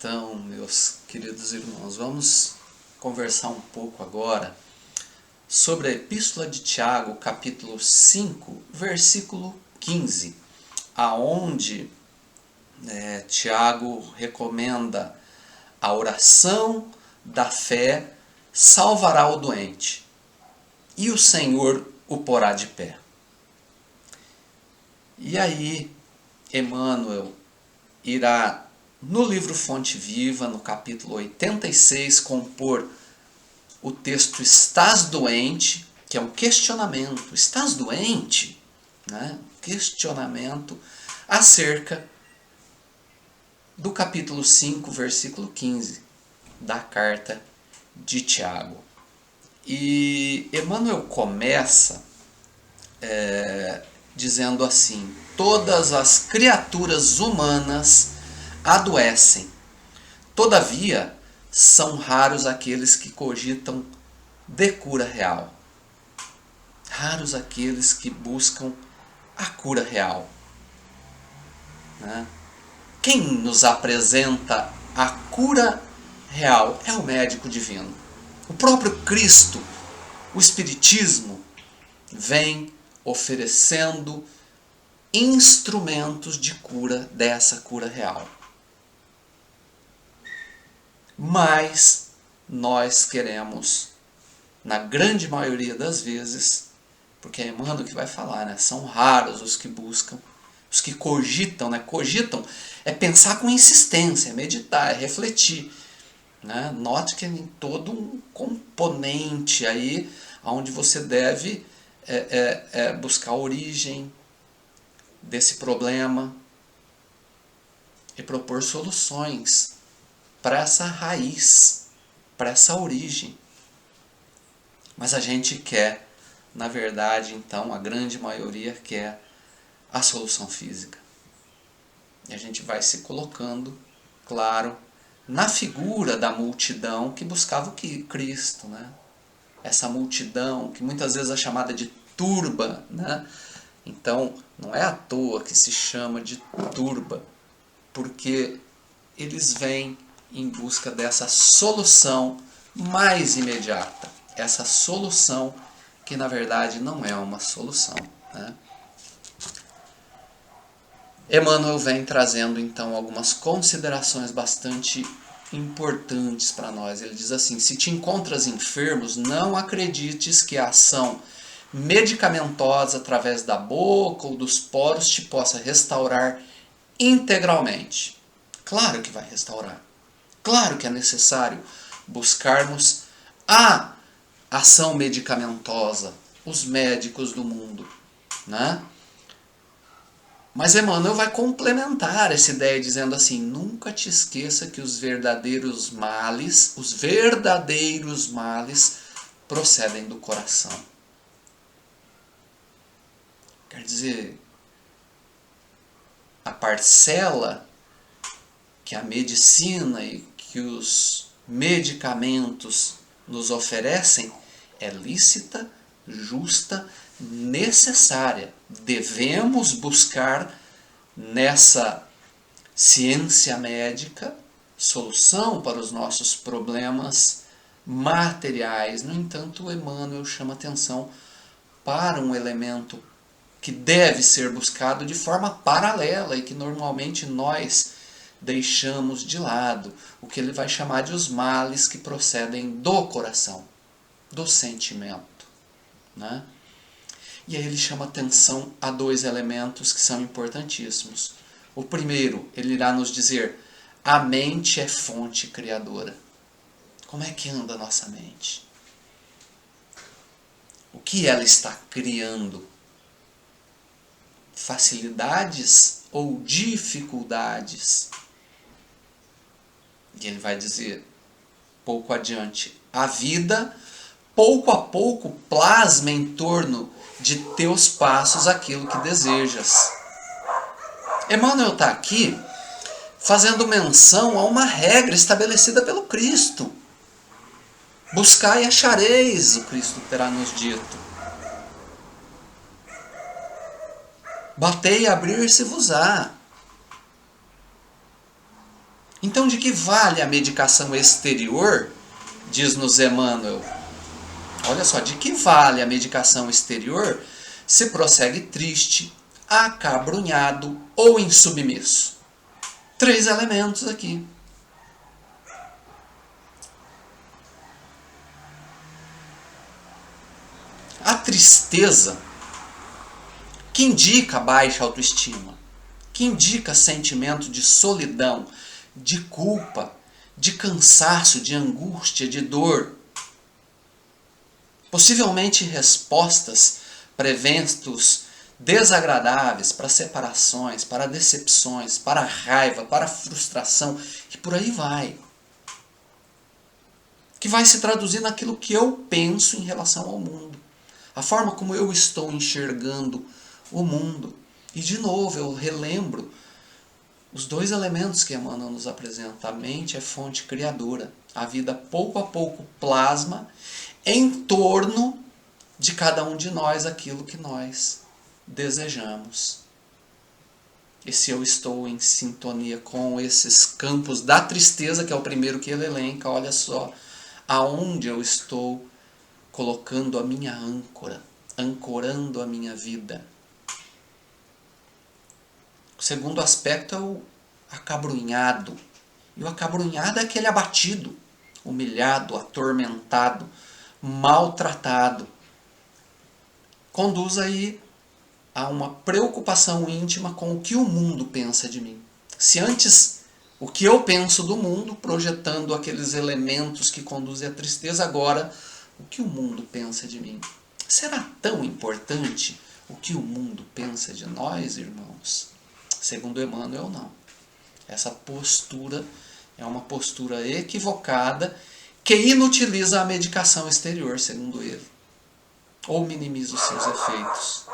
Então, meus queridos irmãos, vamos conversar um pouco agora sobre a Epístola de Tiago, capítulo 5, versículo 15, aonde Tiago recomenda a oração da fé salvará o doente, e o Senhor o porá de pé. E aí, Emmanuel irá, no livro Fonte Viva, no capítulo 86, compor o texto Estás doente, que é um questionamento. Estás doente? Né? Questionamento acerca do capítulo 5, versículo 15, da carta de Tiago. E Emmanuel começa dizendo assim: todas as criaturas humanas adoecem, todavia são raros aqueles que cogitam de cura real. Raros aqueles que buscam a cura real. Né? Quem nos apresenta a cura real é o médico divino. O próprio Cristo, o Espiritismo, vem oferecendo instrumentos de cura dessa cura real. Mas nós queremos, na grande maioria das vezes, porque é Emmanuel que vai falar, né? São raros os que buscam, os que cogitam, né? Cogitam é pensar com insistência, é meditar, é refletir. Né? Note que tem todo um componente aí onde você deve buscar a origem desse problema e propor soluções para essa raiz, para essa origem. Mas a gente quer, na verdade, então, a grande maioria quer a solução física. E a gente vai se colocando, claro, na figura da multidão que buscava o Cristo, né? Essa multidão que muitas vezes é chamada de turba, né? Então, não é à toa que se chama de turba, porque eles vêm em busca dessa solução mais imediata. Essa solução que, na verdade, não é uma solução. Né? Emmanuel vem trazendo, então, algumas considerações bastante importantes para nós. Ele diz assim: se te encontras enfermos, não acredites que a ação medicamentosa através da boca ou dos poros te possa restaurar integralmente. Claro que vai restaurar. Claro que é necessário buscarmos a ação medicamentosa, os médicos do mundo, né? Mas Emmanuel vai complementar essa ideia dizendo assim: nunca te esqueça que os verdadeiros males procedem do coração. Quer dizer, a parcela que a medicina e que os medicamentos nos oferecem é lícita, justa, necessária. Devemos buscar nessa ciência médica solução para os nossos problemas materiais. No entanto, Emmanuel chama atenção para um elemento que deve ser buscado de forma paralela e que normalmente nós deixamos de lado, o que ele vai chamar de os males que procedem do coração, do sentimento. Né? E aí ele chama atenção a dois elementos que são importantíssimos. O primeiro, ele irá nos dizer: a mente é fonte criadora. Como é que anda a nossa mente? O que ela está criando? Facilidades ou dificuldades? E ele vai dizer, pouco adiante: a vida, pouco a pouco, plasma em torno de teus passos aquilo que desejas. Emmanuel está aqui fazendo menção a uma regra estabelecida pelo Cristo. Buscai e achareis, o Cristo terá nos dito. Batei e abrir-se-vos-á. Então, de que vale a medicação exterior? Diz-nos Emmanuel. Olha só, de que vale a medicação exterior se prossegue triste, acabrunhado ou insubmisso? 3 elementos aqui. A tristeza, que indica baixa autoestima, que indica sentimento de solidão, de culpa, de cansaço, de angústia, de dor. Possivelmente respostas para eventos desagradáveis, para separações, para decepções, para raiva, para frustração, e por aí vai. Que vai se traduzir naquilo que eu penso em relação ao mundo. A forma como eu estou enxergando o mundo. E de novo, eu relembro os 2 elementos que Emmanuel nos apresenta. A mente é fonte criadora. A vida pouco a pouco plasma em torno de cada um de nós aquilo que nós desejamos. E se eu estou em sintonia com esses campos da tristeza, que é o primeiro que ele elenca, olha só aonde eu estou colocando a minha âncora, ancorando a minha vida. O segundo aspecto é o acabrunhado. E o acabrunhado é aquele abatido, humilhado, atormentado, maltratado. Conduz aí a uma preocupação íntima com o que o mundo pensa de mim. Se antes o que eu penso do mundo, projetando aqueles elementos que conduzem à tristeza, agora o que o mundo pensa de mim. Será tão importante o que o mundo pensa de nós, irmãos? Segundo Emmanuel, não. Essa postura é uma postura equivocada que inutiliza a medicação exterior, segundo ele, ou minimiza os seus efeitos.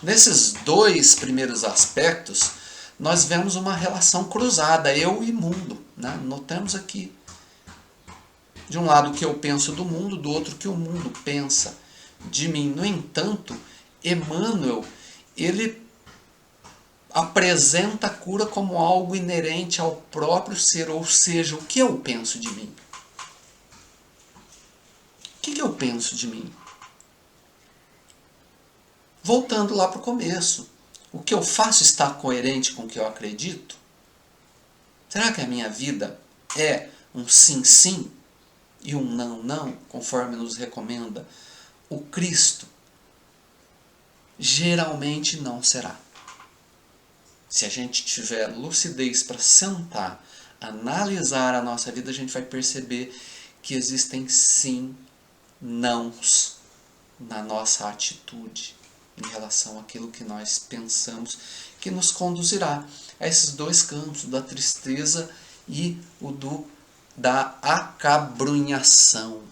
Nesses 2 primeiros aspectos, nós vemos uma relação cruzada, eu e mundo. Né? Notamos aqui, de um lado, o que eu penso do mundo, do outro, o que o mundo pensa de mim. No entanto, Emmanuel, ele apresenta a cura como algo inerente ao próprio ser, ou seja, o que eu penso de mim. O que eu penso de mim? Voltando lá para o começo, o que eu faço está coerente com o que eu acredito? Será que a minha vida é um sim, sim e um não, não, conforme nos recomenda o Cristo? Geralmente não será. Se a gente tiver lucidez para sentar, analisar a nossa vida, a gente vai perceber que existem sim, nãos na nossa atitude em relação àquilo que nós pensamos, que nos conduzirá a esses 2 campos, da tristeza e o da acabrunhação.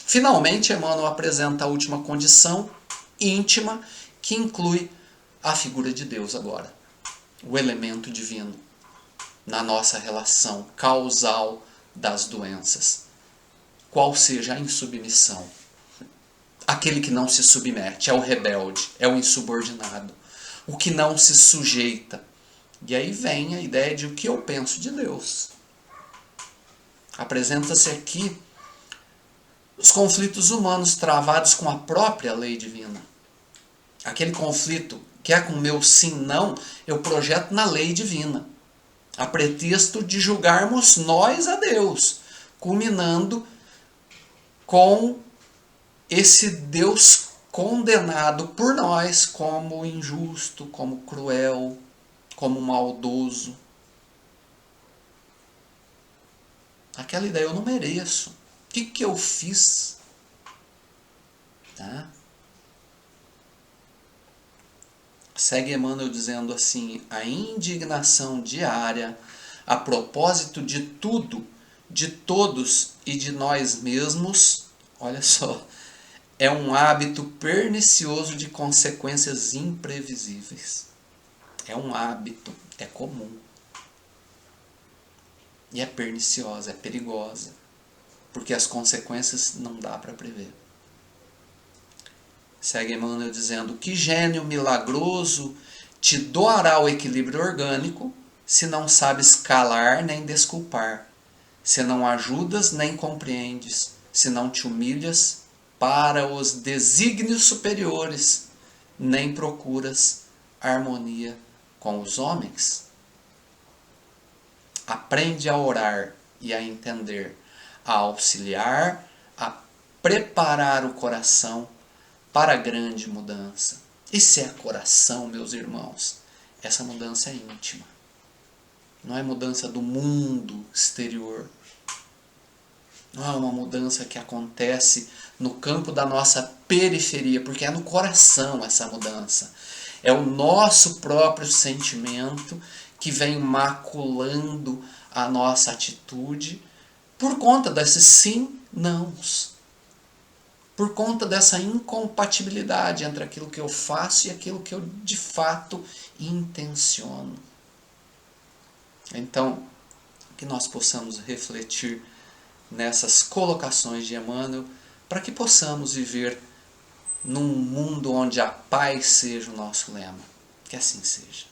Finalmente, Emmanuel apresenta a última condição íntima, que inclui a figura de Deus agora, o elemento divino, na nossa relação causal das doenças. Qual seja a insubmissão? Aquele que não se submete, é o rebelde, é o insubordinado, o que não se sujeita. E aí vem a ideia de o que eu penso de Deus. Apresenta-se aqui os conflitos humanos travados com a própria lei divina. Aquele conflito que é com o meu sim, não, eu projeto na lei divina, a pretexto de julgarmos nós a Deus, culminando com esse Deus condenado por nós como injusto, como cruel, como maldoso. Aquela ideia, eu não mereço. O que eu fiz? Tá? Segue Emmanuel dizendo assim: a indignação diária a propósito de tudo, de todos e de nós mesmos, olha só, é um hábito pernicioso de consequências imprevisíveis. É um hábito, é comum. E é perniciosa, é perigosa. Porque as consequências não dá para prever. Segue Emmanuel dizendo: que gênio milagroso te doará o equilíbrio orgânico se não sabes calar nem desculpar, se não ajudas nem compreendes, se não te humilhas para os desígnios superiores, nem procuras harmonia com os homens? Aprende a orar e a entender, a auxiliar, a preparar o coração para a grande mudança. E se é coração, meus irmãos, essa mudança é íntima. Não é mudança do mundo exterior. Não é uma mudança que acontece no campo da nossa periferia, porque é no coração essa mudança. É o nosso próprio sentimento que vem maculando a nossa atitude por conta desses sim, nãos. Por conta dessa incompatibilidade entre aquilo que eu faço e aquilo que eu de fato intenciono. Então, que nós possamos refletir nessas colocações de Emmanuel, para que possamos viver num mundo onde a paz seja o nosso lema. Que assim seja.